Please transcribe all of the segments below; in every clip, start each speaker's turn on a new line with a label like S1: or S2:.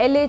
S1: LA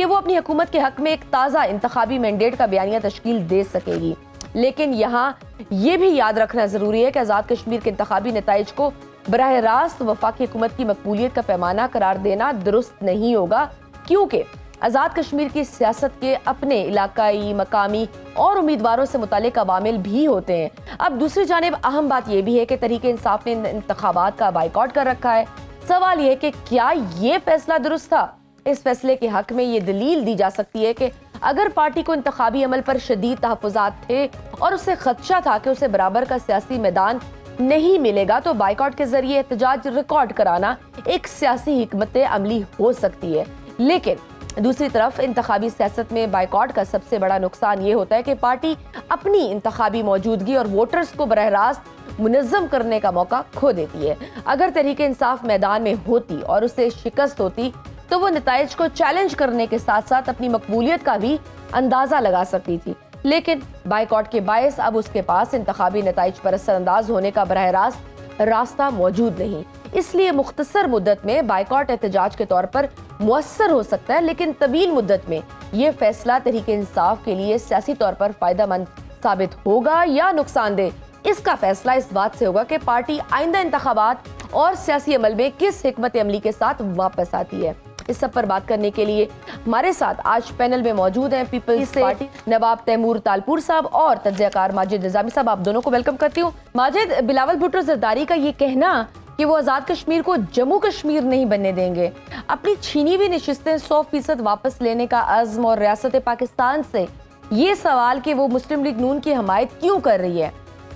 S1: کہ وہ اپنی حکومت کے حق میں ایک تازہ انتخابی مینڈیٹ کا بیانیہ تشکیل دے سکے گی. لیکن یہاں یہ بھی یاد رکھنا ضروری ہے کہ آزاد کشمیر کے انتخابی نتائج کو براہ راست وفاقی حکومت کی مقبولیت کا پیمانہ قرار دینا درست نہیں ہوگا، کیونکہ آزاد کشمیر کی سیاست کے اپنے علاقائی، مقامی اور امیدواروں سے متعلق عوامل بھی ہوتے ہیں. اب دوسری جانب اہم بات یہ بھی ہے کہ تحریک انصاف نے انتخابات کا بائیکاٹ کر رکھا ہے. سوال یہ کہ کیا یہ فیصلہ درست تھا؟ اس فیصلے کے حق میں یہ دلیل دی جا سکتی ہے کہ اگر پارٹی کو انتخابی عمل پر شدید تحفظات تھے اور اسے خدشہ تھا کہ اسے برابر کا سیاسی میدان نہیں ملے گا تو بائیکاٹ کے ذریعے احتجاج ریکارڈ کرانا ایک سیاسی حکمت عملی ہو سکتی ہے. لیکن دوسری طرف انتخابی سیاست میں بائیکاٹ کا سب سے بڑا نقصان یہ ہوتا ہے کہ پارٹی اپنی انتخابی موجودگی اور ووٹرز کو براہ راست منظم کرنے کا موقع کھو دیتی ہے. اگر تحریک انصاف میدان میں ہوتی اور اسے شکست ہوتی تو وہ نتائج کو چیلنج کرنے کے ساتھ ساتھ اپنی مقبولیت کا بھی اندازہ لگا سکتی تھی. لیکن بائیکاٹ کے باعث اب اس کے پاس انتخابی نتائج پر اثر انداز ہونے کا براہ راست راستہ موجود نہیں. اس لیے مختصر مدت میں بائیکاٹ احتجاج کے طور پر مؤثر ہو سکتا ہے، لیکن طویل مدت میں یہ فیصلہ تحریک انصاف کے لیے سیاسی طور پر فائدہ مند ثابت ہوگا یا نقصان دہ. اس کا فیصلہ اس بات سے ہوگا کہ پارٹی آئندہ انتخابات اور سیاسی عمل میں کس حکمت عملی کے ساتھ واپس آتی ہے. اس سب پر بات کرنے کے لیے ہمارے ساتھ آج پینل میں موجود ہیں پیپلز پارٹی نواب تیمور تالپور صاحب اور تجزیہ کار ماجد نظامی صاحب. آپ دونوں کو ویلکم کرتی ہوں. ماجد، بلاول بھٹو زرداری کا یہ کہنا کہ وہ آزاد کشمیر کو جموں کشمیر نہیں بننے دیں گے، اپنی چھینی ہوئی نشستیں 100% واپس لینے کا عزم اور ریاست پاکستان سے یہ سوال کہ وہ مسلم لیگ نون کی حمایت کیوں کر رہی ہے،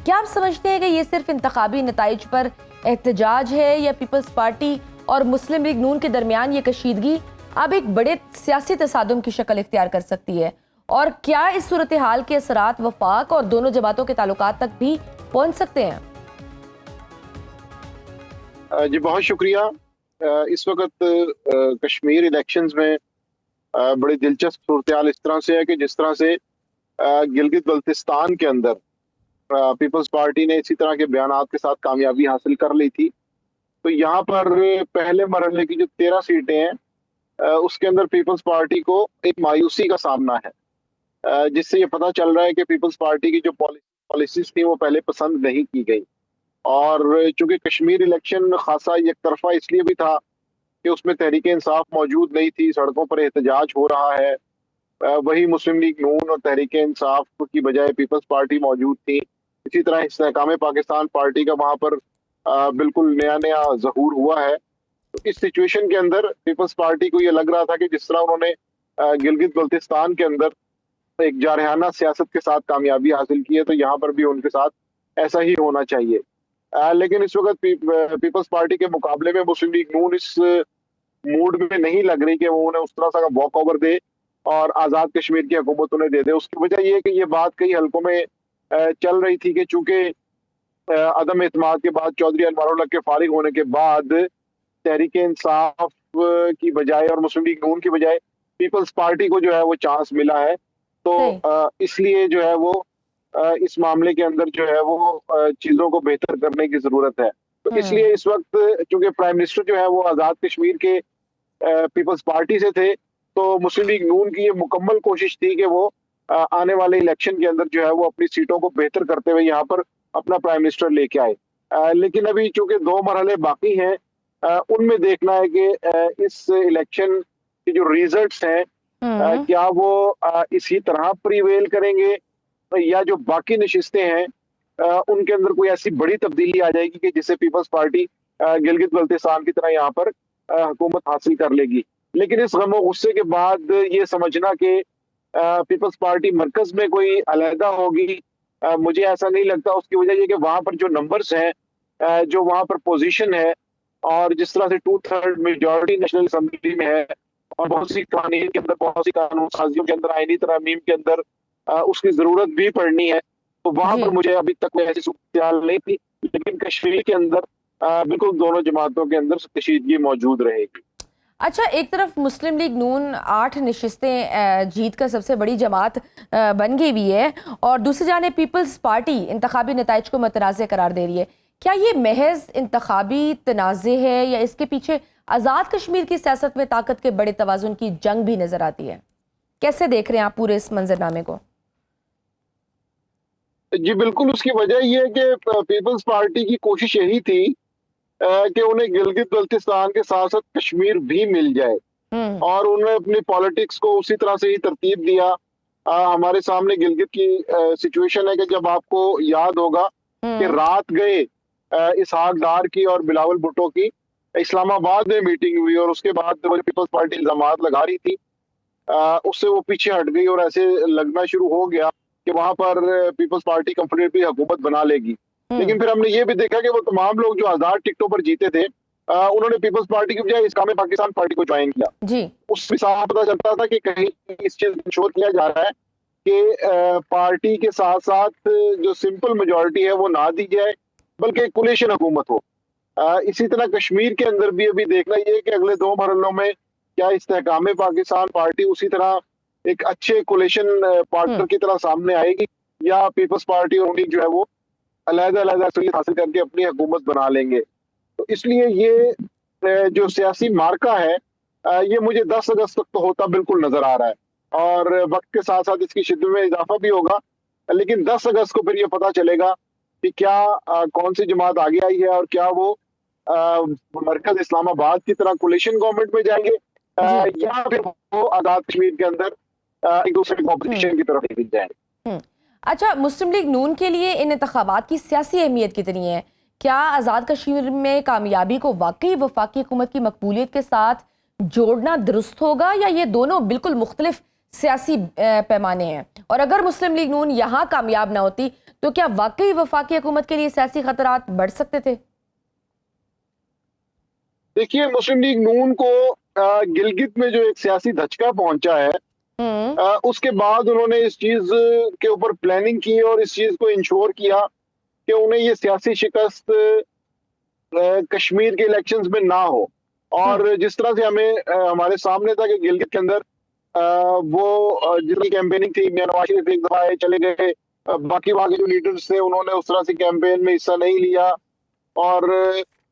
S1: کیا آپ سمجھتے ہیں کہ یہ صرف انتخابی نتائج پر احتجاج ہے یا پیپلز پارٹی اور مسلم لیگ نون کے درمیان یہ کشیدگی اب ایک بڑے سیاسی تصادم کی شکل اختیار کر سکتی ہے؟ اور کیا اس صورتحال کے اثرات وفاق اور دونوں جماعتوں کے تعلقات تک بھی پہنچ سکتے ہیں؟
S2: جی بہت شکریہ. اس وقت کشمیر الیکشنز میں بڑی دلچسپ صورتحال اس طرح سے ہے کہ جس طرح سے گلگت بلتستان کے اندر پیپلز پارٹی نے اسی طرح کے بیانات کے ساتھ کامیابی حاصل کر لی تھی، تو یہاں پر پہلے مرحلے کی جو 13 سیٹیں ہیں اس کے اندر پیپلز پارٹی کو ایک مایوسی کا سامنا ہے، جس سے یہ پتہ چل رہا ہے کہ پیپلز پارٹی کی جو پالیسیز تھیں وہ پہلے پسند نہیں کی گئی. اور چونکہ کشمیر الیکشن خاصا یک طرفہ اس لیے بھی تھا کہ اس میں تحریک انصاف موجود نہیں تھی، سڑکوں پر احتجاج ہو رہا ہے، وہی مسلم لیگ نون اور تحریک انصاف کی بجائے پیپلز پارٹی موجود تھی. اسی طرح استحکام پاکستان پارٹی کا وہاں پر بالکل نیا ظہور ہوا ہے. تو اس سچویشن کے اندر پیپلز پارٹی کو یہ لگ رہا تھا کہ جس طرح انہوں نے گلگت بلتستان کے اندر ایک جارحانہ سیاست کے ساتھ کامیابی حاصل کی ہے تو یہاں پر بھی ان کے ساتھ ایسا ہی ہونا چاہیے. لیکن اس وقت پیپلز پارٹی کے مقابلے میں مسلم لیگ نون اس موڈ میں نہیں لگ رہی کہ وہ انہیں اس طرح سا واک اوور دے اور آزاد کشمیر کی حکومت انہیں دے دے. اس کی وجہ یہ ہے کہ یہ بات کئی حلقوں میں چل رہی تھی کہ چونکہ عدم اعتماد کے بعد چودھری انوار الحق کے فارغ ہونے کے بعد تحریک انصاف کی بجائے اور مسلم لیگ نون کی بجائے پیپلز پارٹی کو جو ہے وہ چانس ملا ہے، تو اس لیے جو ہے وہ اس معاملے کے اندر جو ہے وہ چیزوں کو بہتر کرنے کی ضرورت ہے. تو اس لیے اس وقت چونکہ پرائم منسٹر جو ہے وہ آزاد کشمیر کے پیپلز پارٹی سے تھے تو مسلم لیگ نون کی یہ مکمل کوشش تھی کہ وہ آنے والے الیکشن کے اندر جو ہے وہ اپنی سیٹوں کو بہتر کرتے ہوئے یہاں پر اپنا پرائم منسٹر لے کے آئے. لیکن ابھی چونکہ 2 مرحلے باقی ہیں، ان میں دیکھنا ہے کہ اس الیکشن کے جو ریزلٹس ہیں کیا وہ اسی طرح پریویل کریں گے یا جو باقی نشستیں ہیں ان کے اندر کوئی ایسی بڑی تبدیلی آ جائے گی کہ جس سے پیپلز پارٹی گلگت بلتستان کی طرح یہاں پر حکومت حاصل کر لے گی. لیکن اس غم و غصے کے بعد یہ سمجھنا کہ پیپلز پارٹی مرکز میں کوئی علیحدہ ہوگی، مجھے ایسا نہیں لگتا. اس کی وجہ یہ کہ وہاں پر جو نمبرز ہیں، جو وہاں پر پوزیشن ہے، اور جس طرح سے 2/3 میجورٹی نیشنل اسمبلی میں ہے اور بہت سی قوانین کے اندر، بہت سی قانون سازیوں کے اندر، آئینی ترامیم کے اندر اس کی ضرورت بھی پڑنی ہے، تو وہاں پر مجھے ابھی تک کوئی ایسی صورتحال نہیں تھی. لیکن کشمیر کے اندر بالکل دونوں جماعتوں کے اندر کشیدگی موجود رہے گی.
S1: اچھا، ایک طرف مسلم لیگ نون 8 نشستیں جیت کر سب سے بڑی جماعت بن گئی بھی ہے اور دوسری جانب پیپلز پارٹی انتخابی نتائج کو متنازع قرار دے رہی ہے. کیا یہ محض انتخابی تنازع ہے یا اس کے پیچھے آزاد کشمیر کی سیاست میں طاقت کے بڑے توازن کی جنگ بھی نظر آتی ہے. کیسے دیکھ رہے ہیں آپ پورے اس منظرنامے کو؟
S2: جی بالکل، اس کی وجہ یہ ہے کہ پیپلز پارٹی کی کوشش یہی تھی کہ انہیں گلگت بلتستان کے ساتھ ساتھ کشمیر بھی مل جائے، اور انہوں نے اپنی پالیٹکس کو اسی طرح سے ہی ترتیب دیا. ہمارے سامنے گلگت کی سچویشن ہے کہ جب آپ کو یاد ہوگا کہ رات گئے اسحاق ڈار کی اور بلاول بھٹو کی اسلام آباد میں میٹنگ ہوئی، اور اس کے بعد وہ پیپلز پارٹی الزامات لگا رہی تھی اس سے وہ پیچھے ہٹ گئی، اور ایسے لگنا شروع ہو گیا کہ وہاں پر پیپلز پارٹی کمفرٹیبلی حکومت بنا لے گی. لیکن پھر ہم نے یہ بھی دیکھا کہ وہ تمام لوگ جو آزاد ٹکٹوں پر جیتے تھے انہوں نے پیپلز پارٹی کی بجائے اسلام پاکستان پارٹی کو جوائن کیا. اس سے صاف پتہ چلتا تھا کہ کہیں اس چیز انشور کیا جا رہا ہے کہ پارٹی کے ساتھ ساتھ جو سمپل میجورٹی ہے وہ نہ دی جائے بلکہ ایک کولیشن حکومت ہو. اسی طرح کشمیر کے اندر بھی ابھی دیکھنا یہ کہ اگلے 2 مرحلوں میں کیا استحکام پاکستان پارٹی اسی طرح ایک اچھے کولیشن پارٹنر کی طرح سامنے آئے گی، یا پیپلز پارٹی اور جو ہے وہ علیحدہ اکثریت حاصل کر کے اپنی حکومت بنا لیں گے. تو اس لیے یہ جو سیاسی مارکا ہے یہ مجھے 10 اگست تک تو ہوتا بالکل نظر آ رہا ہے، اور وقت کے ساتھ ساتھ اس کی شدت میں اضافہ بھی ہوگا. لیکن 10 اگست کو پھر یہ پتہ چلے گا کہ کیا کون سی جماعت آگے آئی ہے، اور کیا وہ مرکز اسلام آباد کی طرح کولیشن گورنمنٹ میں جائیں گے، یا پھر وہ آزاد کشمیر کے اندر ایک دوسرے کی اپوزیشن کی طرف نکل جائیں گے.
S1: اچھا، مسلم لیگ نون کے لیے ان انتخابات کی سیاسی اہمیت کتنی ہے؟ کیا آزاد کشمیر میں کامیابی کو واقعی وفاقی حکومت کی مقبولیت کے ساتھ جوڑنا درست ہوگا، یا یہ دونوں بالکل مختلف سیاسی پیمانے ہیں؟ اور اگر مسلم لیگ نون یہاں کامیاب نہ ہوتی تو کیا واقعی وفاقی حکومت کے لیے سیاسی خطرات بڑھ سکتے تھے؟
S2: دیکھیے، مسلم لیگ نون کو گلگت میں جو ایک سیاسی دھچکا پہنچا ہے اس کے بعد انہوں نے اس چیز کے اوپر پلاننگ کی اور اس چیز کو انشور کیا کہ انہیں یہ سیاسی شکست کشمیر کے الیکشنز میں نہ ہو. اور جس طرح سے ہمارے سامنے تھا کہ گلگت کے اندر وہ جتنی کیمپیننگ تھی، میاں نواز شریف ایک دفعہ چلے گئے، باقی وہاں کے جو لیڈرز تھے انہوں نے اس طرح سے کیمپین میں حصہ نہیں لیا، اور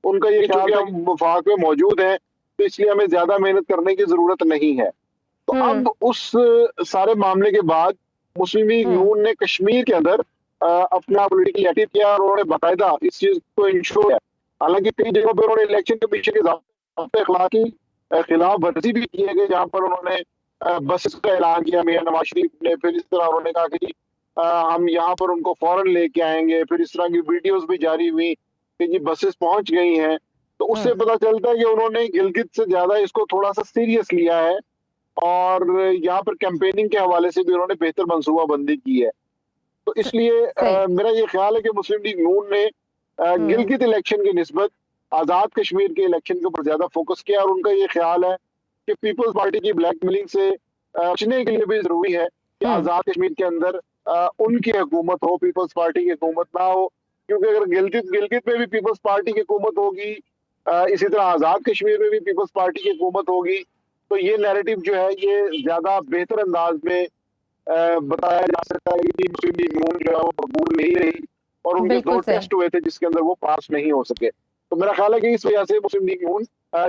S2: ان کا یہ خیال ہے کہ وفاق میں موجود ہیں تو اس لیے ہمیں زیادہ محنت کرنے کی ضرورت نہیں ہے. تو اب اس سارے معاملے کے بعد مسلم لیگ نون نے کشمیر کے اندر اپنا پولیٹیکل ایکٹیو کیا، اور انہوں نے باقاعدہ اس چیز کو انشور کیا. حالانکہ کئی جگہوں پہ انہوں نے الیکشن کمیشن کے ضابطۂ اخلاقی خلاف ورزی بھی کیے گئے، جہاں پر انہوں نے بسز کا اعلان کیا میاں نواز شریف نے. پھر اس طرح انہوں نے کہا کہ ہم یہاں پر ان کو فوراً لے کے آئیں گے. پھر اس طرح کی ویڈیوز بھی جاری ہوئی کہ جی بسز پہنچ گئی ہیں. تو اس سے پتہ چلتا ہے کہ انہوں نے گلگت سے زیادہ اس کو تھوڑا سا سیریس لیا ہے، اور یہاں پر کیمپیننگ کے حوالے سے بھی انہوں نے بہتر منصوبہ بندی کی ہے. تو اس لیے میرا یہ خیال ہے کہ مسلم لیگ نون نے گلگت الیکشن کی نسبت آزاد کشمیر کے الیکشن کے اوپر زیادہ فوکس کیا، اور ان کا یہ خیال ہے کہ پیپلز پارٹی کی بلیک میلنگ سے بچنے کے لیے بھی ضروری ہے کہ آزاد کشمیر کے اندر ان کی حکومت ہو، پیپلز پارٹی کی حکومت نہ ہو. کیونکہ اگر گلگت میں بھی پیپلز پارٹی کی حکومت ہوگی، اسی طرح آزاد کشمیر میں بھی پیپلز پارٹی کی حکومت ہوگی، تو یہ نیریٹو جو ہے یہ زیادہ بہتر انداز میں بتایا جا سکتا ہے کہ مسلم لیگ نون جو ہے وہ مقبول نہیں رہی، اور ان کے 2 ٹیسٹ ہوئے تھے جس کے اندر وہ پاس نہیں ہو سکے. تو میرا خیال ہے کہ اس وجہ سے مسلم لیگ نون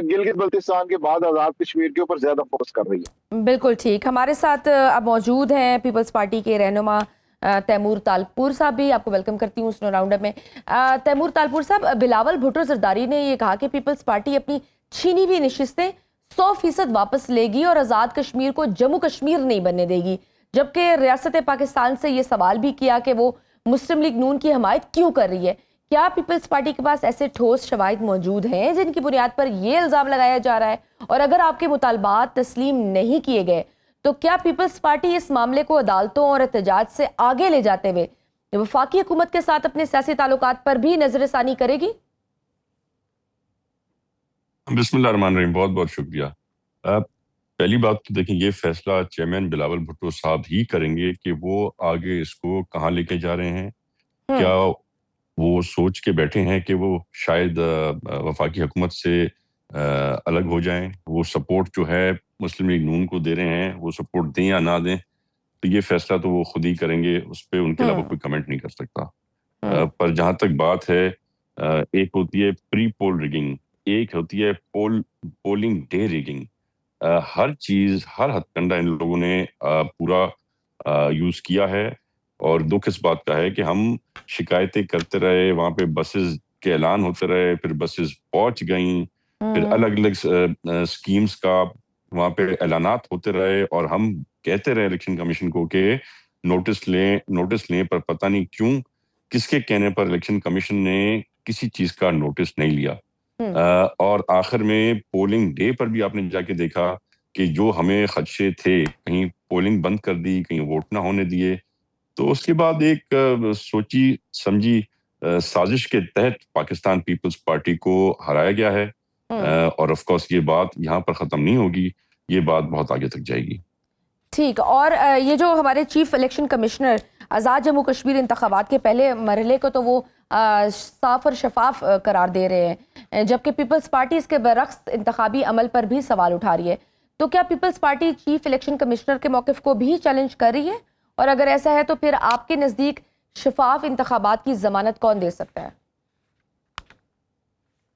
S2: گلگت بلتستان کے بعد آزاد کشمیر کے اوپر زیادہ فوکس کر رہی ہے.
S1: بالکل ٹھیک. ہمارے ساتھ اب موجود ہیں پیپلز پارٹی کے رہنما تیمور تالپور صاحب بھی. آپ کو ویلکم کرتی ہوں سنو راؤنڈ اپ میں. تیمور تالپور صاحب، بلاول بھٹو زرداری نے یہ کہا کہ پیپلز پارٹی اپنی چھینی ہوئی نشستیں 100% واپس لے گی اور آزاد کشمیر کو جموں کشمیر نہیں بننے دے گی، جبکہ ریاست پاکستان سے یہ سوال بھی کیا کہ وہ مسلم لیگ نون کی حمایت کیوں کر رہی ہے. کیا پیپلز پارٹی کے پاس ایسے ٹھوس شواہد موجود ہیں جن کی بنیاد پر یہ الزام لگایا جا رہا ہے؟ اور اگر آپ کے مطالبات تسلیم نہیں کیے گئے تو کیا پیپلز پارٹی اس معاملے کو عدالتوں اور احتجاج سے آگے لے جاتے ہوئے وفاقی حکومت کے ساتھ اپنے سیاسی تعلقات پر بھی نظر ثانی کرے گی؟
S3: بسم اللہ الرحمن الرحیم. بہت بہت شکریہ. پہلی بات تو دیکھیں، یہ فیصلہ چیئرمین بلاول بھٹو صاحب ہی کریں گے کہ وہ آگے اس کو کہاں لے کے جا رہے ہیں. کیا وہ سوچ کے بیٹھے ہیں کہ وہ شاید وفاقی حکومت سے الگ ہو جائیں؟ وہ سپورٹ جو ہے مسلم لیگ نون کو دے رہے ہیں، وہ سپورٹ دیں یا نہ دیں، تو یہ فیصلہ تو وہ خود ہی کریں گے، اس پہ ان کے علاوہ کوئی کمنٹ نہیں کر سکتا. پر جہاں تک بات ہے، ایک ہوتی ہے پری پول ریگنگ ایک ہوتی ہے پولنگ ڈے ریگنگ. ہر چیز، ہر ہتھ کنڈا ان لوگوں نے پورا یوز کیا ہے. اور دکھ اس بات کا ہے کہ ہم شکایتیں کرتے رہے، وہاں پہ بسز کے اعلان ہوتے رہے، پھر بسز پہنچ گئیں، پھر الگ الگ اسکیمز کا وہاں پہ اعلانات ہوتے رہے، اور ہم کہتے رہے الیکشن کمیشن کو کہ نوٹس لیں، پر پتہ نہیں کیوں کس کے کہنے پر الیکشن کمیشن نے کسی چیز کا نوٹس نہیں لیا. اور آخر میں پولنگ ڈے پر بھی آپ نے جا کے دیکھا کہ جو ہمیں خدشے تھے، کہیں پولنگ بند کر دی، کہیں ووٹ نہ ہونے دیے. تو اس کے بعد ایک سوچی سمجھی سازش کے تحت پاکستان پیپلز پارٹی کو ہرایا گیا ہے. اور آف کورس یہ بات یہاں پر ختم نہیں ہوگی، یہ بات بہت آگے تک جائے گی.
S1: ٹھیک. اور یہ جو ہمارے چیف الیکشن کمشنر آزاد جموں کشمیر انتخابات کے پہلے مرحلے کو تو وہ صاف اور شفاف قرار دے رہے ہیں، جبکہ پیپلز پارٹی اس کے برعکس انتخابی عمل پر بھی سوال اٹھا رہی ہے. تو کیا Peoples Party chief election commissioner کے موقف کو بھی چیلنج کر رہی ہے؟ اور اگر ایسا ہے تو پھر آپ کے نزدیک شفاف انتخابات کی ضمانت کون دے سکتا ہے؟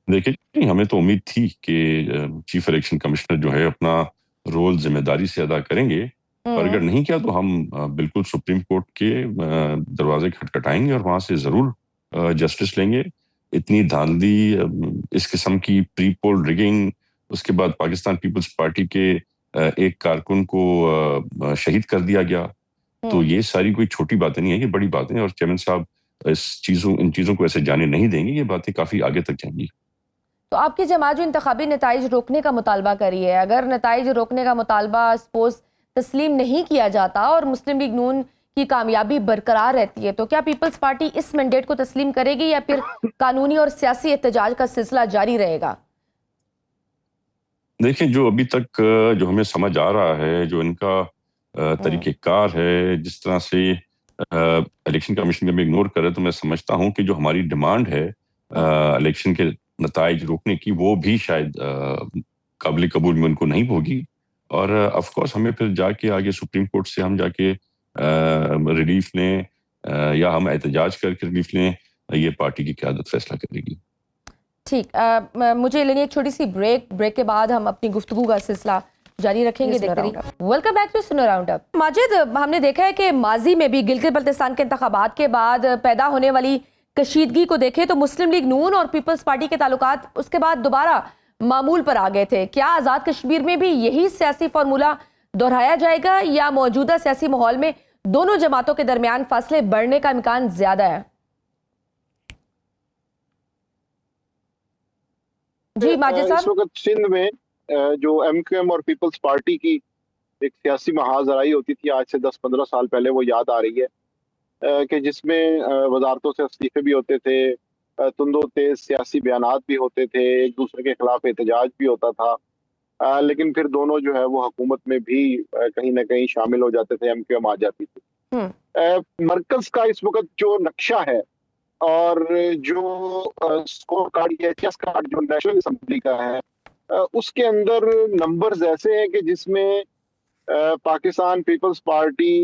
S3: دیکھیے، ہمیں تو امید تھی کہ چیف الیکشن کمشنر جو ہے اپنا رول ذمہ داری سے ادا کریں گے، اور اگر نہیں کیا تو ہم بالکل سپریم کورٹ کے دروازے کھٹکھٹائیں گے اور وہاں سے ضرور جسٹس لیں گے. اتنی دھاندلی، اس قسم کی پری پول ریگنگ، اس کے بعد پاکستان پیپلز پارٹی کے ایک کارکن کو شہید کر دیا گیا، تو یہ ساری کوئی چھوٹی باتیں نہیں ہیں، یہ بڑی باتیں ہیں. اور چیئرمین صاحب ان چیزوں کو ایسے جانے نہیں دیں گے، یہ باتیں کافی آگے تک جائیں گی.
S1: تو آپ کی جماعت جو انتخابی نتائج روکنے کا مطالبہ کری ہے، اگر نتائج روکنے کا مطالبہ سپوز تسلیم نہیں کیا جاتا اور مسلم لیگ نون کی کامیابی برقرار رہتی ہے، تو کیا پیپلز پارٹی اس مینڈیٹ کو تسلیم کرے گی یا پھر قانونی اور سیاسی احتجاج کا سلسلہ جاری رہے گا؟
S3: دیکھیں، جو ابھی تک جو ہمیں سمجھ آ رہا ہے، جو ان کا طریقہ کار ہے، جس طرح سے الیکشن کمیشن میں اگنور کر رہے، تو میں سمجھتا ہوں کہ جو ہماری ڈیمانڈ ہے الیکشن کے نتائج روکنے کی، وہ بھی شاید قابل قبول میں ان کو نہیں ہوگی. اور آف کورس ہمیں پھر جا کے آگے سپریم کورٹ سے ہم جا کے ریلیف لیں یا ہم احتجاج کر کے ریلیف لیں، یہ پارٹی کی قیادت فیصلہ کرے گی.
S1: ٹھیک. مجھے لینی ایک چھوٹی سی بریک کے بعد ہم اپنی گفتگو کا سلسلہ جاری رکھیں گے. دیکھتے رہیے. ویلکم بیک ٹو سنو راؤنڈ اپ. ماجد، ہم نے دیکھا ہے کہ ماضی میں بھی گلگت بلتستان کے انتخابات کے بعد پیدا ہونے والی کشیدگی کو دیکھیں تو مسلم لیگ نون اور پیپلز پارٹی کے تعلقات اس کے بعد دوبارہ معمول پر آ گئے تھے. کیا آزاد کشمیر میں بھی یہی سیاسی فارمولہ دہرایا جائے گا یا موجودہ سیاسی ماحول میں دونوں جماعتوں کے درمیان فاصلے بڑھنے کا امکان زیادہ ہے؟ جی ماجد صاحب.
S2: اس وقت سندھ میں جو ایم کیو ایم اور پیپلز پارٹی کی ایک سیاسی محاذرائی ہوتی تھی آج سے 10-15 سال پہلے، وہ یاد آ رہی ہے کہ جس میں وزارتوں سے استعفے بھی ہوتے تھے، تند و تیز سیاسی بیانات بھی ہوتے تھے، ایک دوسرے کے خلاف احتجاج بھی ہوتا تھا، لیکن پھر دونوں جو ہے وہ حکومت میں بھی کہیں نہ کہیں شامل ہو جاتے تھے، ایم کیو ایم آ جاتی تھی. مرکز کا اس وقت جو نقشہ ہے اور جو اسکور کارڈ یا چیس کارڈ جو نیشنل اسمبلی کا ہے، اس کے اندر نمبرز ایسے ہیں کہ جس میں پاکستان پیپلز پارٹی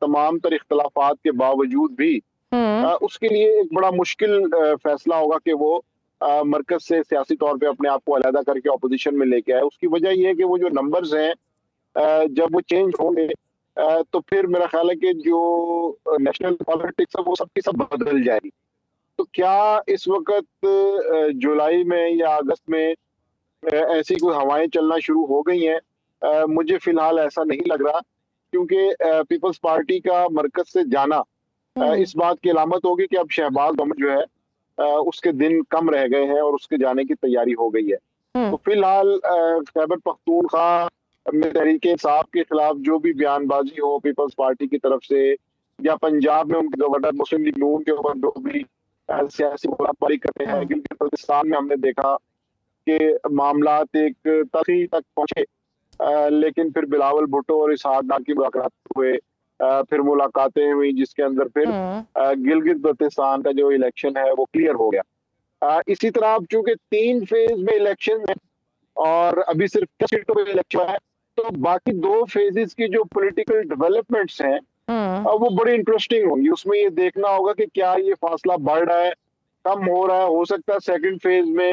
S2: تمام تر اختلافات کے باوجود بھی اس کے لیے ایک بڑا مشکل فیصلہ ہوگا کہ وہ مرکز سے سیاسی طور پہ اپنے آپ کو علیحدہ کر کے اپوزیشن میں لے کے آئے. اس کی وجہ یہ ہے کہ وہ جو نمبرز ہیں جب وہ چینج ہوں گے تو پھر میرا خیال ہے کہ جو نیشنل پالیٹکس ہے وہ سب کی سب بدل جائے گی. تو کیا اس وقت جولائی میں یا اگست میں ایسی کوئی ہوائیں چلنا شروع ہو گئی ہیں؟ مجھے فی الحال ایسا نہیں لگ رہا، کیونکہ پیپلز پارٹی کا مرکز سے جانا اس بات کی علامت ہوگی کہ اب شہباز گورنمنٹ جو ہے اس کے دن کم رہ گئے ہیں اور اس کے جانے کی تیاری ہو گئی ہے. تو فی الحال خیبر پختونخوا میں تحریک انصاف کے خلاف جو بھی بیان بازی ہو پیپلز پارٹی کی طرف سے، یا پنجاب میں ان کے گورنر مسلم لیگ نون کے اوپر جو بھی سیاسی گولہ باری کرتے ہیں، گلگت بلتستان میں ہم نے دیکھا کہ معاملات ایک تخی تک پہنچے، لیکن پھر بلاول بھٹو اور اسحاق ڈار کی ملاقات ہوئے، پھر ملاقاتیں ہوئی جس کے اندر پھر گلگت بلتستان کا جو الیکشن ہے وہ کلیئر ہو گیا. اسی طرح اب چونکہ 3 فیز میں الیکشن ہے اور ابھی صرف سیٹوں پہ الیکشن ہے، تو باقی 2 فیزز کی جو پولیٹیکل ڈیولپمنٹس ہیں وہ بڑی انٹرسٹنگ ہوں گی. اس میں یہ دیکھنا ہوگا کہ کیا یہ فاصلہ بڑھ رہا ہے، کم ہو رہا ہے. ہو سکتا ہے سیکنڈ فیز میں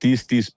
S3: 30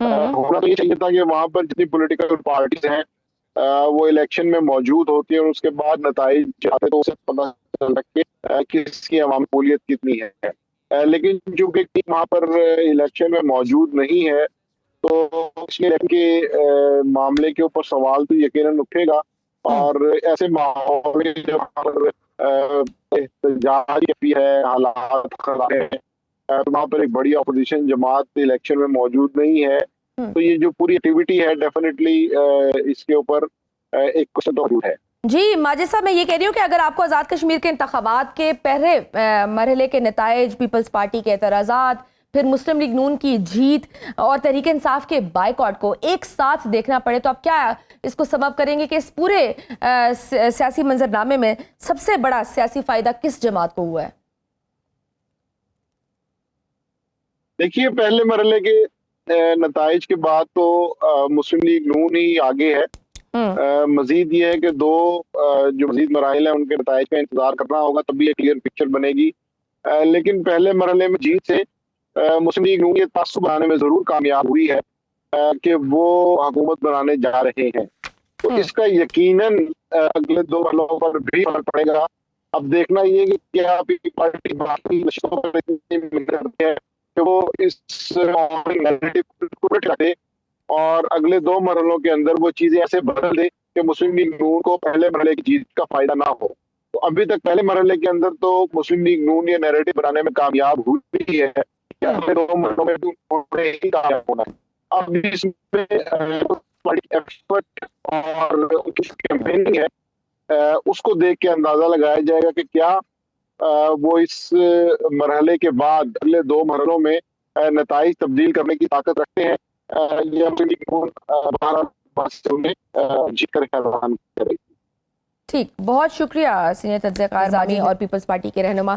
S2: ہونا تو یہ چاہیے تھا کہ وہاں پر جتنی پولیٹیکل پارٹیز ہیں وہ الیکشن میں موجود ہوتی ہیں اور اس کے بعد نتائج آتے تو اسے پتہ چلتا کہ کس کی عوام قبولیت کتنی ہے، لیکن چونکہ وہاں پر الیکشن میں موجود نہیں ہے تو اس لیے کے معاملے کے اوپر سوال تو یقیناً اٹھے گا، اور ایسے ماحول میں جب وہاں پر احتجاج بھی ہے، حالات خراب ہیں، وہاں پر ایک بڑی اپوزیشن جماعت الیکشن میں موجود نہیں ہے، تو یہ جو پوری ایکٹیویٹی ہے ڈیفینیٹلی اس کے اوپر ایک کوشچن تو موجود ہے۔
S1: جی ماجد صاحب، میں یہ کہہ رہی ہوں کہ اگر آپ کو آزاد کشمیر کے انتخابات کے پہلے مرحلے کے نتائج، پیپلز پارٹی کے اعتراضات، پھر مسلم لیگ نون کی جیت اور تحریک انصاف کے بائیکاٹ کو ایک ساتھ دیکھنا پڑے تو آپ کیا اس کو سبب کریں گے کہ اس پورے سیاسی منظرنامے میں سب سے بڑا سیاسی فائدہ کس جماعت کو ہوا ہے؟
S2: دیکھیے، پہلے مرحلے کے نتائج کے بعد تو مسلم لیگ نون ہی آگے ہے۔ مزید یہ ہے کہ دو جو مزید مراحل ہیں ان کے نتائج کا انتظار کرنا ہوگا، تب بھی ایک کلیئر پکچر بنے گی، لیکن پہلے مرحلے میں جیت سے مسلم لیگ نون یہ تعصب بنانے میں ضرور کامیاب ہوئی ہے کہ وہ حکومت بنانے جا رہے ہیں، تو اس کا یقیناً اگلے دو مرحلوں پر بھی فرق پڑے گا۔ اب دیکھنا یہ کہ کیا پارٹی باقی نشستوں پر اتنی محنت ہے کہ وہ اس نیریٹو کو رکھے اور اگلے دو مرحلوں کے اندر وہ چیزیں ایسے بدل دے کہ مسلم لیگ نون کو پہلے مرحلے کی جیت کا فائدہ نہ ہو۔ تو ابھی تک پہلے مرحلے کے اندر تو مسلم لیگ نون یہ نیریٹو بنانے میں کامیاب ہوئی ہے کہ اگلے دو مرحلوں میں انہیں ہی کامیاب ہونا ہے۔ اب اس میں ایکسپرٹ اور ان کی کیمپیننگ ہے، اس کو دیکھ کے اندازہ لگایا جائے گا کہ کیا وہ اس مرحلے کے بعد اگلے دو مرحلوں میں نتائج تبدیل کرنے کی طاقت رکھتے ہیں یا جیت کر اعلان کرے گی۔
S1: ٹھیک، بہت شکریہ سینئر تجزیہ کار زانی اور پیپلز پارٹی کے رہنما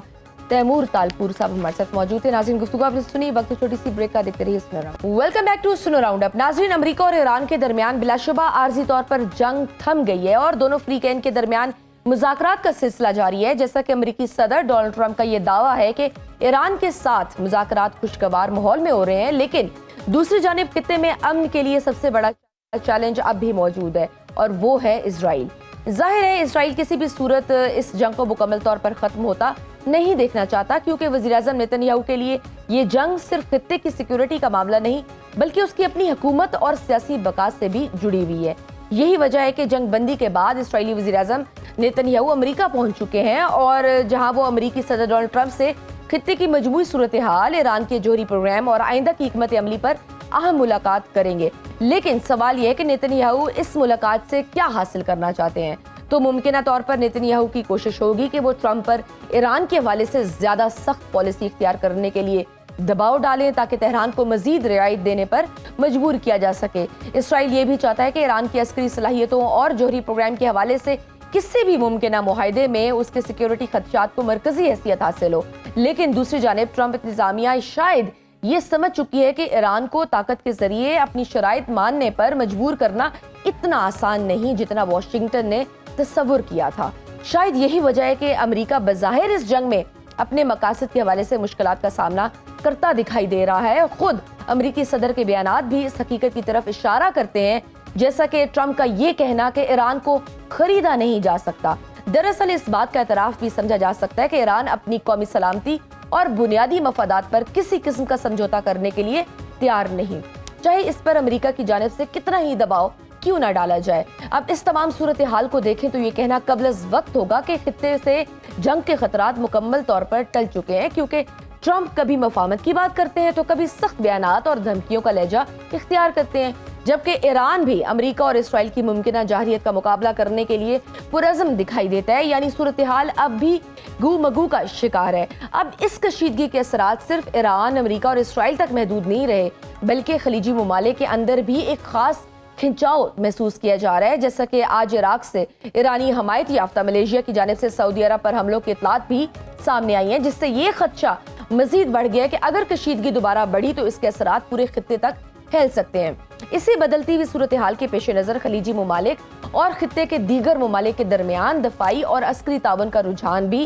S1: تیمور تالپور صاحب ہمارے ساتھ موجود تھے۔ ناظرین، گفتگو آپ نے سنی، وقت چھوٹی سی بریک کا، دیکھتے رہیے سنو راؤنڈ۔ ویلکم بیک ٹو سنو راؤنڈ اپ۔ ناظرین، امریکہ اور ایران کے درمیان بلا شبہ عارضی طور پر جنگ تھم گئی ہے اور دونوں فریقین کے درمیان مذاکرات کا سلسلہ جاری ہے، جیسا کہ امریکی صدر ڈونلڈ ٹرمپ کا یہ دعویٰ ہے کہ ایران کے ساتھ مذاکرات خوشگوار ماحول میں ہو رہے ہیں، لیکن دوسری جانب خطے میں امن کے لیے سب سے بڑا چیلنج اب بھی موجود ہے اور وہ ہے اسرائیل۔ ظاہر ہے اسرائیل کسی بھی صورت اس جنگ کو مکمل طور پر ختم ہوتا نہیں دیکھنا چاہتا، کیونکہ وزیراعظم نیتن یاہو کے لیے یہ جنگ صرف خطے کی سیکیورٹی کا معاملہ نہیں بلکہ اس کی اپنی حکومت اور سیاسی بقا سے بھی جڑی ہوئی ہے۔ یہی وجہ ہے کہ جنگ بندی کے بعد اسرائیلی وزیراعظم نیتن یاہو امریکہ پہنچ چکے ہیں اور جہاں وہ امریکی صدر ڈونلڈ ٹرمپ سے خطے کی مجموعی صورتحال، ایران کے جوہری پروگرام اور آئندہ کی حکمت عملی پر اہم ملاقات کریں گے۔ لیکن سوال یہ ہے کہ نیتن یاہو اس ملاقات سے کیا حاصل کرنا چاہتے ہیں؟ تو ممکنہ طور پر نیتن یاہو کی کوشش ہوگی کہ وہ ٹرمپ پر ایران کے حوالے سے زیادہ سخت پالیسی اختیار کرنے کے لیے دباؤ ڈالیں تاکہ تہران کو مزید رعایت دینے پر مجبور کیا جا سکے۔ اسرائیل یہ بھی چاہتا ہے کہ ایران کی عسکری صلاحیتوں اور جوہری پروگرام کے حوالے سے کسی بھی ممکنہ معاہدے میں اس کے سیکیورٹی خدشات کو مرکزی حیثیت حاصل ہو، لیکن دوسری جانب ٹرمپ انتظامیہ شاید یہ سمجھ چکی ہے کہ ایران کو طاقت کے ذریعے اپنی شرائط ماننے پر مجبور کرنا اتنا آسان نہیں جتنا واشنگٹن نے تصور کیا تھا۔ شاید یہی وجہ ہے کہ امریکہ بظاہر اس جنگ میں اپنے مقاصد کے حوالے سے مشکلات کا سامنا کرتا دکھائی دے رہا ہے۔ خود امریکی صدر کے بیانات بھی اس حقیقت کی طرف اشارہ کرتے ہیں، جیسا کہ ٹرمپ کا یہ کہنا کہ ایران کو خریدا نہیں جا سکتا۔ دراصل اس بات کا اعتراف بھی سمجھا جا سکتا ہے کہ ایران اپنی قومی سلامتی اور بنیادی مفادات پر کسی قسم کا سمجھوتا کرنے کے لیے تیار نہیں، چاہے اس پر امریکہ کی جانب سے کتنا ہی دباؤ کیوں نہ ڈالا جائے۔ اب اس تمام صورتحال کو دیکھیں تو یہ کہنا قبل از وقت ہوگا کہ خطے سے جنگ کے خطرات مکمل طور پر ٹل چکے ہیں، کیونکہ ٹرمپ کبھی مفاہمت کی بات کرتے ہیں تو کبھی سخت بیانات اور دھمکیوں کا لہجہ اختیار کرتے ہیں، جبکہ ایران بھی امریکہ اور اسرائیل کی ممکنہ جارحیت کا مقابلہ کرنے کے لیے پرعزم دکھائی دیتا ہے۔ یعنی صورتحال اب بھی گو مگو کا شکار ہے۔ اب اس کشیدگی کے اثرات صرف ایران، امریکہ اور اسرائیل تک محدود نہیں رہے، بلکہ خلیجی ممالک کے اندر بھی ایک خاص کھنچاؤ محسوس کیا جا رہا ہے، جیسا کہ آج عراق سے ایرانی حمایت یافتہ ملیشیا کی جانب سے سعودی عرب پر حملوں کی اطلاعات بھی سامنے آئی ہیں، جس سے یہ خدشہ مزید بڑھ گیا کہ اگر کشیدگی دوبارہ بڑھی تو اس کے اثرات پورے خطے تک پھیل سکتے ہیں۔ اسی بدلتی ہوئی صورتحال کے پیش نظر خلیجی ممالک اور خطے کے دیگر ممالک کے درمیان دفاعی اور عسکری تعاون کا رجحان بھی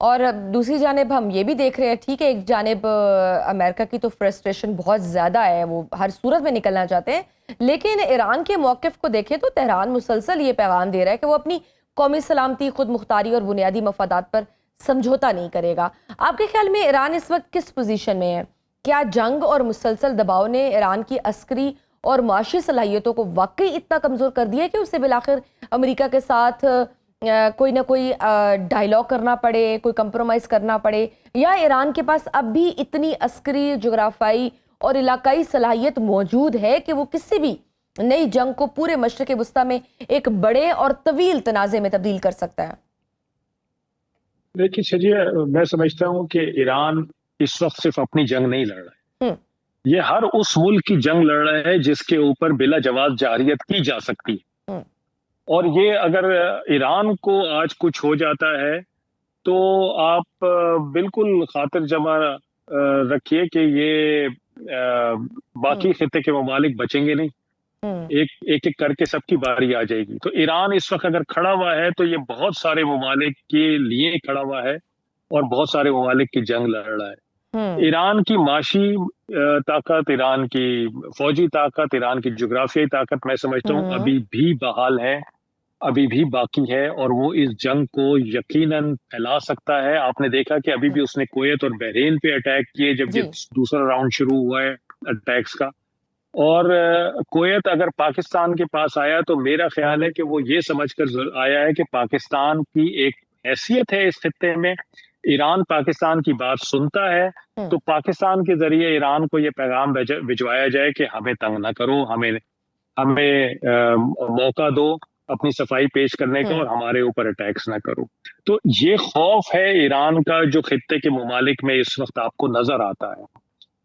S1: اور دوسری جانب ہم یہ بھی دیکھ رہے ہیں، ٹھیک ہے ایک جانب امریکہ کی تو فرسٹریشن بہت زیادہ ہے، وہ ہر صورت میں نکلنا چاہتے ہیں، لیکن ایران کے موقف کو دیکھیں تو تہران مسلسل یہ پیغام دے رہا ہے کہ وہ اپنی قومی سلامتی، خود مختاری اور بنیادی مفادات پر سمجھوتا نہیں کرے گا۔ آپ کے خیال میں ایران اس وقت کس پوزیشن میں ہے؟ کیا جنگ اور مسلسل دباؤ نے ایران کی عسکری اور معاشی صلاحیتوں کو واقعی اتنا کمزور کر دیا ہے کہ اسے بالآخر امریکہ کے ساتھ کوئی نہ کوئی ڈائیلاگ کرنا پڑے، کوئی کمپرومائز کرنا پڑے، یا ایران کے پاس اب بھی اتنی عسکری، جغرافیائی اور علاقائی صلاحیت موجود ہے کہ وہ کسی بھی نئی جنگ کو پورے مشرق وسطیٰ میں ایک بڑے اور طویل تنازع میں تبدیل کر سکتا ہے؟
S4: دیکھیے چلیے، میں سمجھتا ہوں کہ ایران اس وقت صرف اپنی جنگ نہیں لڑ رہا ہے، یہ ہر اس ملک کی جنگ لڑ رہا ہے جس کے اوپر بلا جواز جارحیت کی جا سکتی ہے۔ اور یہ اگر ایران کو آج کچھ ہو جاتا ہے تو آپ بالکل خاطر جمع رکھیے کہ یہ باقی خطے کے ممالک بچیں گے نہیں، ایک ایک کر کے سب کی باری آ جائے گی۔ تو ایران اس وقت اگر کھڑا ہوا ہے تو یہ بہت سارے ممالک کے لیے کھڑا ہوا ہے اور بہت سارے ممالک کی جنگ لڑ رہا ہے۔ ایران کی معاشی طاقت، ایران کی فوجی طاقت، ایران کی جغرافیائی طاقت میں سمجھتا ہوں ابھی بھی بحال ہے، ابھی بھی باقی ہے، اور وہ اس جنگ کو یقیناً پھیلا سکتا ہے۔ آپ نے دیکھا کہ ابھی بھی اس نے کویت اور بحرین پہ اٹیک کیے جب یہ دوسرا راؤنڈ شروع ہوا ہے اٹیکس کا، اور کویت اگر پاکستان کے پاس آیا تو میرا خیال ہے کہ وہ یہ سمجھ کر آیا ہے کہ پاکستان کی ایک حیثیت ہے اس خطے میں، ایران پاکستان کی بات سنتا ہے، تو پاکستان کے ذریعے ایران کو یہ پیغام بھجوایا جائے کہ ہمیں تنگ نہ کرو، ہمیں موقع دو اپنی صفائی پیش کرنے کا، اور ہمارے اوپر اٹیکس نہ کرو۔ تو یہ خوف ہے ایران کا جو خطے کے ممالک میں اس وقت آپ کو نظر آتا ہے۔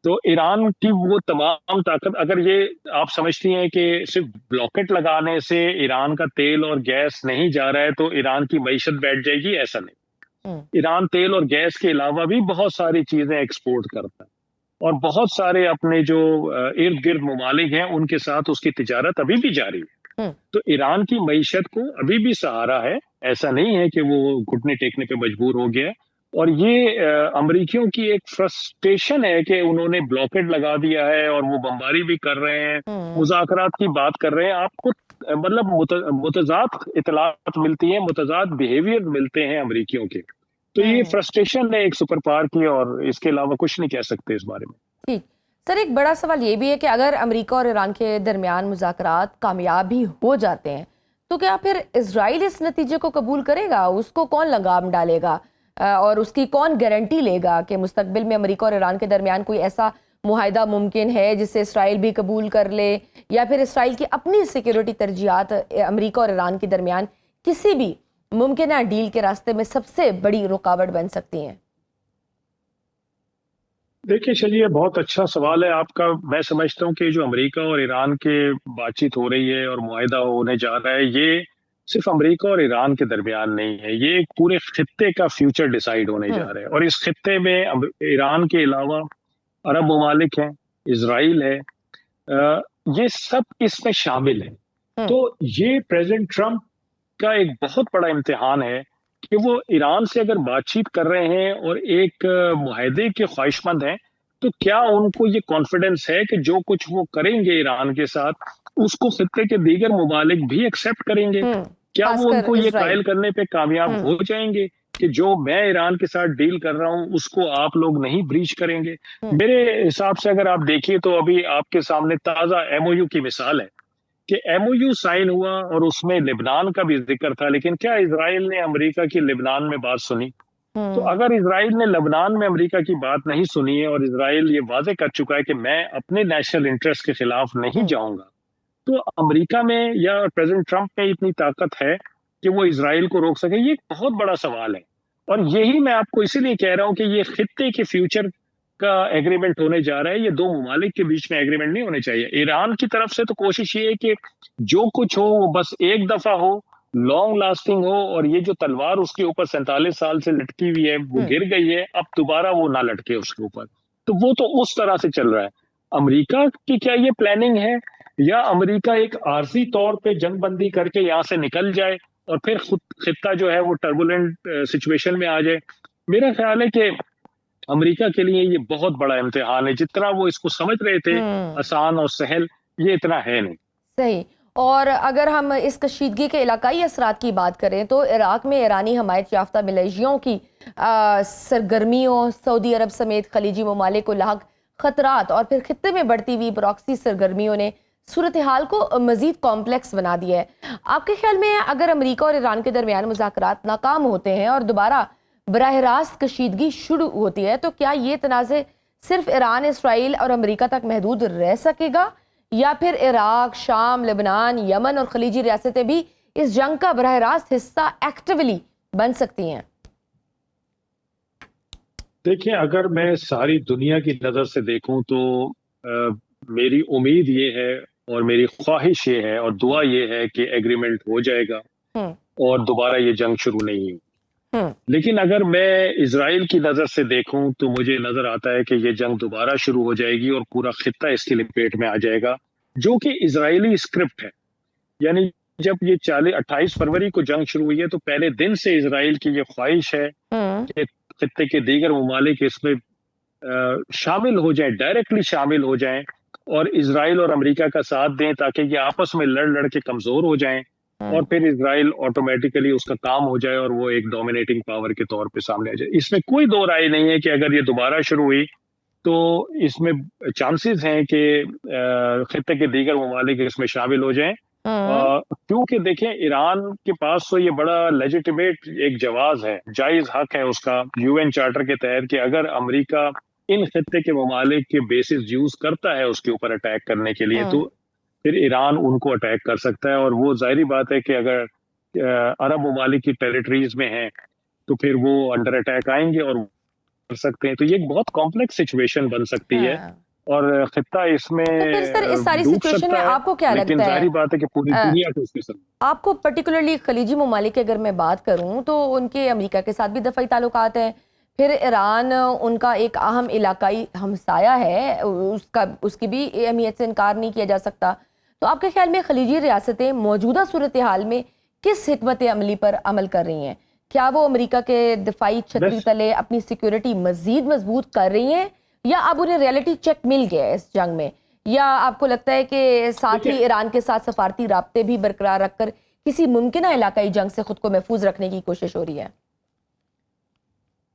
S4: تو ایران کی وہ تمام طاقت، اگر یہ آپ سمجھتی ہیں کہ صرف بلاکٹ لگانے سے ایران کا تیل اور گیس نہیں جا رہا ہے تو ایران کی معیشت بیٹھ جائے گی، ایسا نہیں۔ ایران تیل اور گیس کے علاوہ بھی بہت ساری چیزیں ایکسپورٹ کرتا ہے، اور بہت سارے اپنے جو ارد گرد ممالک ہیں ان کے ساتھ اس کی تجارت ابھی بھی جاری ہے۔ تو ایران کی معیشت کو ابھی بھی سہارا ہے، ایسا نہیں ہے کہ وہ گھٹنے ٹیکنے پہ مجبور ہو گیا ہے۔ اور یہ امریکیوں کی ایک فرسٹریشن ہے کہ انہوں نے بلاکڈ لگا دیا ہے اور وہ بمباری بھی کر رہے ہیں، مذاکرات کی بات کر رہے ہیں، آپ کو مطلب متضاد اطلاعات ملتی ہیں، متضاد بیہیویئر ملتے ہیں امریکیوں کے۔ تو یہ فرسٹریشن ہے ایک سپر پاور کی، اور اس کے علاوہ کچھ نہیں کہہ سکتے اس بارے میں۔
S1: ٹھیک سر، ایک بڑا سوال یہ بھی ہے کہ اگر امریکہ اور ایران کے درمیان مذاکرات کامیاب بھی ہو جاتے ہیں تو کیا پھر اسرائیل اس نتیجے کو قبول کرے گا؟ اس کو کون لگام ڈالے گا اور اس کی کون گارنٹی لے گا کہ مستقبل میں امریکہ اور ایران کے درمیان کوئی ایسا معاہدہ ممکن ہے جسے اسرائیل بھی قبول کر لے، یا پھر اسرائیل کی اپنی سیکیورٹی ترجیحات امریکہ اور ایران کے درمیان کسی بھی ممکنہ ڈیل کے راستے میں سب سے بڑی رکاوٹ بن سکتی ہیں؟
S4: دیکھیے چلیے، بہت اچھا سوال ہے آپ کا۔ میں سمجھتا ہوں کہ جو امریکہ اور ایران کے بات چیت ہو رہی ہے اور معاہدہ ہونے جا رہا ہے، یہ صرف امریکہ اور ایران کے درمیان نہیں ہے، یہ ایک پورے خطے کا فیوچر ڈیسائیڈ ہونے جا رہا ہے، اور اس خطے میں ایران کے علاوہ عرب ممالک ہیں، اسرائیل ہے، یہ سب اس میں شامل ہیں۔ تو یہ پریزیڈنٹ ٹرمپ کا ایک بہت بڑا امتحان ہے کہ وہ ایران سے اگر بات چیت کر رہے ہیں اور ایک معاہدے کے خواہش مند ہیں، تو کیا ان کو یہ کانفیڈنس ہے کہ جو کچھ وہ کریں گے ایران کے ساتھ اس کو خطے کے دیگر ممالک بھی ایکسیپٹ کریں گے؟ کیا وہ ان کو یہ قائل کرنے پہ کامیاب ہو جائیں گے کہ جو میں ایران کے ساتھ ڈیل کر رہا ہوں اس کو آپ لوگ نہیں بریچ کریں گے؟ میرے حساب سے اگر آپ دیکھیے تو ابھی آپ کے سامنے تازہ MOU کی مثال ہے کہ MOU سائن ہوا اور اس میں لبنان کا بھی ذکر تھا، لیکن کیا اسرائیل نے امریکہ کی لبنان میں بات سنی؟ تو اگر اسرائیل نے لبنان میں امریکہ کی بات نہیں سنی ہے اور اسرائیل یہ واضح کر چکا ہے کہ میں اپنے نیشنل انٹرسٹ کے خلاف نہیں جاؤں گا، تو امریکہ میں یا پریزیڈنٹ ٹرمپ میں اتنی طاقت ہے کہ وہ اسرائیل کو روک سکے؟ یہ ایک بہت بڑا سوال ہے، اور یہی میں آپ کو اسی لیے کہہ رہا ہوں کہ یہ خطے کے فیوچر کا ایگریمنٹ ہونے جا رہا ہے، یہ دو ممالک کے بیچ میں ایگریمنٹ نہیں ہونے چاہیے۔ ایران کی طرف سے تو کوشش یہ ہے کہ جو کچھ ہو وہ بس ایک دفعہ ہو، لانگ لاسٹنگ ہو، اور یہ جو تلوار اس کے اوپر 47 سال سے لٹکی ہوئی ہے وہ گر گئی ہے، اب دوبارہ وہ نہ لٹکے اس کے اوپر، تو وہ تو اس طرح سے چل رہا ہے۔ امریکہ کی کیا یہ پلاننگ ہے، یا امریکہ ایک عارضی طور پہ جنگ بندی کر کے یہاں سے نکل جائے اور پھر خطہ جو ہے وہ ٹربولنٹ سچویشن میں آ جائے؟ میرا خیال ہے کہ امریکہ کے لیے یہ بہت بڑا امتحان ہے. جتنا وہ اس کو سمجھ رہے تھے آسان اور سہل، یہ اتنا ہے نہیں.
S1: صحیح. اور اگر ہم اس کشیدگی کے علاقائی اثرات کی بات کریں تو عراق میں ایرانی حمایت یافتہ ملیشیاؤں کی سرگرمیوں، سعودی عرب سمیت خلیجی ممالک کو لاحق خطرات اور پھر خطے میں بڑھتی ہوئی پراکسی سرگرمیوں نے صورتحال کو مزید کمپلیکس بنا دیا ہے. آپ کے خیال میں اگر امریکہ اور ایران کے درمیان مذاکرات ناکام ہوتے ہیں اور دوبارہ براہ راست کشیدگی شروع ہوتی ہے تو کیا یہ تنازع صرف ایران، اسرائیل اور امریکہ تک محدود رہ سکے گا، یا پھر عراق، شام، لبنان، یمن اور خلیجی ریاستیں بھی اس جنگ کا براہ راست حصہ ایکٹیولی بن سکتی ہیں؟
S4: دیکھیں، اگر میں ساری دنیا کی نظر سے دیکھوں تو میری امید یہ ہے اور میری خواہش یہ ہے اور دعا یہ ہے کہ ایگریمنٹ ہو جائے گا اور دوبارہ یہ جنگ شروع نہیں ہوگی. لیکن اگر میں اسرائیل کی نظر سے دیکھوں تو مجھے نظر آتا ہے کہ یہ جنگ دوبارہ شروع ہو جائے گی اور پورا خطہ اس کی لپیٹ میں آ جائے گا، جو کہ اسرائیلی اسکرپٹ ہے. یعنی جب یہ 28 فروری کو جنگ شروع ہوئی ہے تو پہلے دن سے اسرائیل کی یہ خواہش ہے کہ خطے کے دیگر ممالک اس میں شامل ہو جائیں، ڈائریکٹلی شامل ہو جائیں اور اسرائیل اور امریکہ کا ساتھ دیں تاکہ یہ آپس میں لڑ کے کمزور ہو جائیں اور پھر اسرائیل آٹومیٹیکلی اس کا کام ہو جائے اور وہ ایک ڈومینیٹنگ پاور کے طور پہ سامنے آ جائے. اس میں کوئی دو رائے نہیں ہے کہ اگر یہ دوبارہ شروع ہوئی تو اس میں چانسز ہیں کہ خطے کے دیگر ممالک اس میں شامل ہو جائیں، کیونکہ دیکھیں ایران کے پاس تو یہ بڑا لیجیٹیمیٹ ایک جواز ہے، جائز حق ہے اس کا UN چارٹر کے تحت کہ اگر امریکہ ان خطے کے ممالک کے بیسز یوز کرتا ہے اس کے اوپر اٹیک کرنے کے لیے تو پھر ایران ان کو اٹیک کر سکتا ہے. اور وہ ظاہری بات ہے کہ اگر عرب ممالک کی ٹیریٹریز میں ہیں تو پھر وہ انڈر اٹیک آئیں گے اور کر سکتے ہیں. تو یہ ایک بہت کمپلیکس سچویشن بن سکتی ہے اور خطہ اس میں
S1: تو پھر سر اس ساری
S4: ڈوب
S1: سچویشن میں
S4: سکتا ہے.
S1: آپ کو کیا
S4: لیکن
S1: لگتا ہے،
S4: ظاہری بات ہے کہ پوری دنیا کو اس کے ساتھ
S1: آپ کو پرٹیکولرلی خلیجی ممالک کی اگر میں بات کروں تو ان کے امریکہ کے ساتھ بھی دفاعی تعلقات ہیں، پھر ایران ان کا ایک اہم علاقائی ہمسایہ ہے، اس کی بھی اہمیت سے انکار نہیں کیا جا سکتا. تو آپ کے خیال میں خلیجی ریاستیں موجودہ صورتحال میں کس حکمت عملی پر عمل کر رہی ہیں؟ کیا وہ امریکہ کے دفاعی چھتری تلے اپنی سیکیورٹی مزید مضبوط کر رہی ہیں، یا اب انہیں ریئلٹی چیک مل گیا ہے اس جنگ میں، یا آپ کو لگتا ہے کہ ساتھ ہی ایران کے ساتھ سفارتی رابطے بھی برقرار رکھ کر کسی ممکنہ علاقائی جنگ سے خود کو محفوظ رکھنے کی کوشش ہو رہی ہے؟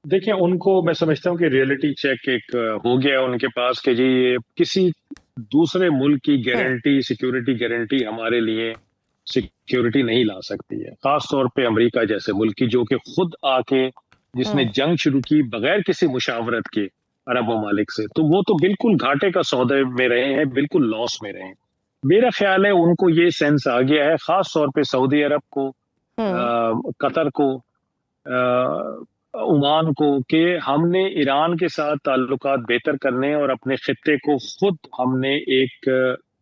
S4: دیکھیں، ان کو میں سمجھتا ہوں کہ ریئلٹی چیک ایک ہو گیا ان کے پاس کہ جی کسی دوسرے ملک کی گارنٹی، سیکیورٹی گارنٹی ہمارے لیے سیکیورٹی نہیں لا سکتی ہے، خاص طور پہ امریکہ جیسے ملک کی جو کہ خود آ کے جس نے جنگ شروع کی بغیر کسی مشاورت کے عرب ممالک سے، تو وہ تو بالکل گھاٹے کا سودے میں رہے ہیں، بالکل لاس میں رہے ہیں. میرا خیال ہے ان کو یہ سینس آ گیا ہے، خاص طور پہ سعودی عرب کو، قطر کو، عمان کو، کہ ہم نے ایران کے ساتھ تعلقات بہتر کرنے اور اپنے خطے کو خود ہم نے ایک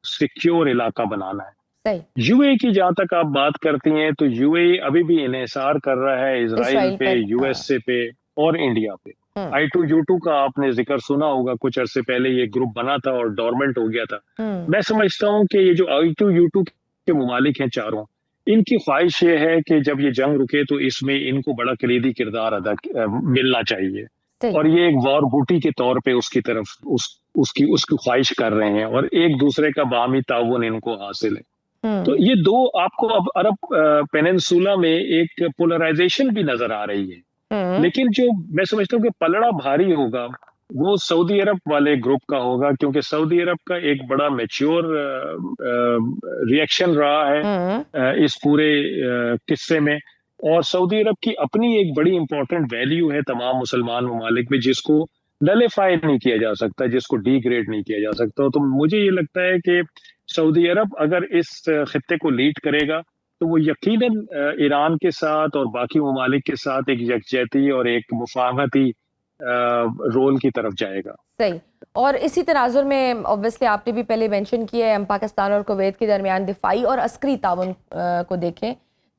S4: سیکیور علاقہ بنانا ہے. یو اے کی جہاں تک آپ بات کرتی ہیں تو یو اے ابھی بھی انحصار کر رہا ہے اسرائیل پہ، USA پہ اور انڈیا پہ. I2U2 کا آپ نے ذکر سنا ہوگا، کچھ عرصے پہلے یہ گروپ بنا تھا اور ڈورمنٹ ہو گیا تھا. میں سمجھتا ہوں کہ یہ جو I2U2 کے ممالک ہیں چاروں، ان کی خواہش یہ ہے کہ جب یہ جنگ رکے تو اس میں ان کو بڑا کلیدی کردار ادا ملنا چاہیے، اور یہ ایک وار بوٹی کے طور پہ اس کی طرف اس کی خواہش کر رہے ہیں اور ایک دوسرے کا باہمی تعاون ان کو حاصل ہے. تو یہ دو آپ کو اب عرب پیننسولا میں ایک پولرائزیشن بھی نظر آ رہی ہے، لیکن جو میں سمجھتا ہوں کہ پلڑا بھاری ہوگا وہ سعودی عرب والے گروپ کا ہوگا، کیونکہ سعودی عرب کا ایک بڑا میچور ریئیکشن رہا ہے اس پورے قصے میں، اور سعودی عرب کی اپنی ایک بڑی امپورٹنٹ ویلیو ہے تمام مسلمان ممالک میں جس کو نلیفائی نہیں کیا جا سکتا، جس کو ڈی گریڈ نہیں کیا جا سکتا. تو مجھے یہ لگتا ہے کہ سعودی عرب اگر اس خطے کو لیڈ کرے گا تو وہ یقیناً ایران کے ساتھ اور باقی ممالک کے ساتھ ایک یکجہتی اور ایک مفاہمتی رول کی طرف جائے گا.
S1: صحیح. اور اسی تناظر میں obviously آپ نے بھی پہلے مینشن کیا ہے، ہم پاکستان اور کویت کے درمیان دفاعی اور عسکری تعاون کو دیکھیں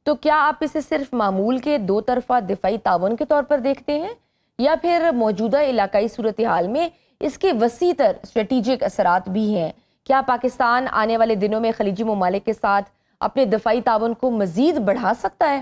S1: تو کیا آپ اسے صرف معمول کے دو طرفہ دفاعی تعاون کے طور پر دیکھتے ہیں، یا پھر موجودہ علاقائی صورتحال میں اس کے وسیع تر اسٹریٹجک اثرات بھی ہیں؟ کیا پاکستان آنے والے دنوں میں خلیجی ممالک کے ساتھ اپنے دفاعی تعاون کو مزید بڑھا سکتا ہے؟